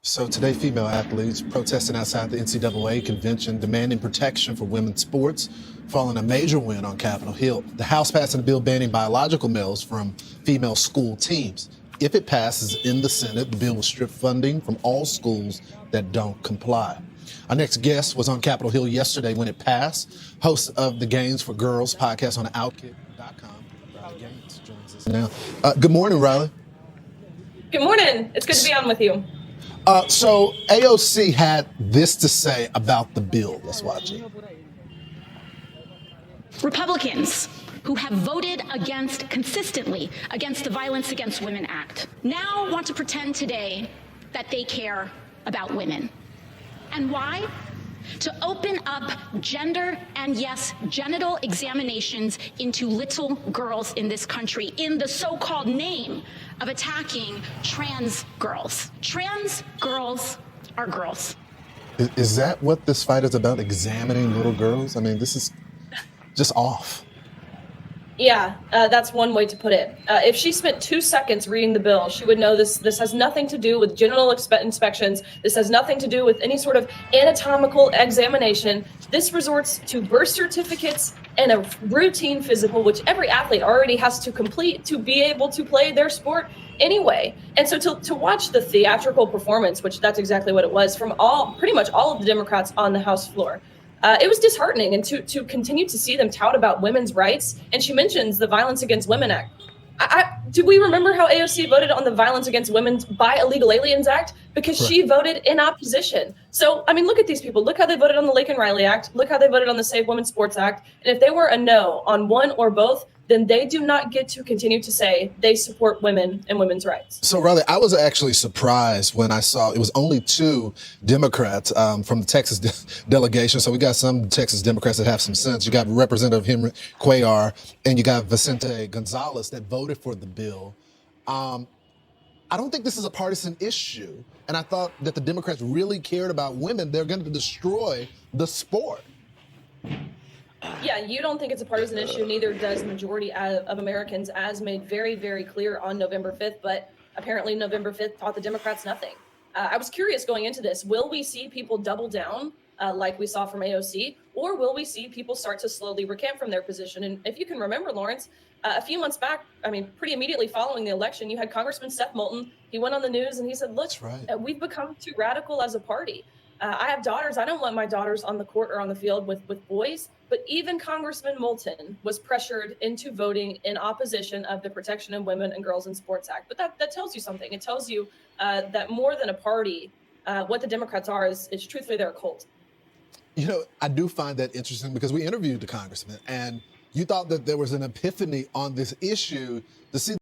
So today, female athletes protesting outside the NCAA convention demanding protection for women's sports, following a major win on Capitol Hill. The House passing a bill banning biological males from female school teams. If it passes in the Senate, the bill will strip funding from all schools that don't comply. Our next guest was on Capitol Hill yesterday when it passed. Host of the Games for Girls podcast on Outkick.com. Riley Gaines joins us now. Good morning, Riley. Good morning. It's good to be on with you. So AOC had this to say about the bill. Let's watch it. Republicans who have voted consistently against the Violence Against Women Act now want to pretend today that they care about women. And why? To open up gender and, yes, genital examinations into little girls in this country in the so-called name of attacking trans girls. Trans girls are girls. Is that what this fight is about, examining little girls? I mean, this is just off. Yeah, that's one way to put it. If she spent 2 seconds reading the bill, she would know this has nothing to do with genital inspections. This has nothing to do with any sort of anatomical examination. This resorts to birth certificates and a routine physical, which every athlete already has to complete to be able to play their sport anyway. And so to watch the theatrical performance, which that's exactly what it was, from pretty much all of the Democrats on the House floor, it was disheartening, and to continue to see them tout about women's rights. And she mentions the Violence Against Women Act. Do we remember how AOC voted on the Violence Against Women by Illegal Aliens Act? Because she voted in opposition. So, I mean, look at these people. Look how they voted on the Laken Riley Act. Look how they voted on the Save Women's Sports Act. And if they were a no on one or both, then they do not get to continue to say they support women and women's rights. So, Riley, I was actually surprised when I saw it was only 2 Democrats from the Texas delegation. So we got some Texas Democrats that have some sense. You got Representative Henry Cuellar and you got Vicente Gonzalez that voted for the bill. I don't think this is a partisan issue. And I thought that the Democrats really cared about women. They're going to destroy the sport. Yeah, you don't think it's a partisan issue. Neither does the majority of Americans, as made very, very clear on November 5th. But apparently November 5th taught the Democrats nothing. I was curious going into this. Will we see people double down like we saw from AOC? Or will we see people start to slowly recant from their position? And if you can remember, Lawrence, a few months back, I mean, pretty immediately following the election, you had Congressman Seth Moulton. He went on the news and he said, look, we've become too radical as a party. I have daughters. I don't want my daughters on the court or on the field with boys. But even Congressman Moulton was pressured into voting in opposition of the Protection of Women and Girls in Sports Act. But that tells you something. It tells you that more than a party, what the Democrats are is truthfully they're a cult. You know, I do find that interesting because we interviewed the congressman and you thought that there was an epiphany on this issue to see.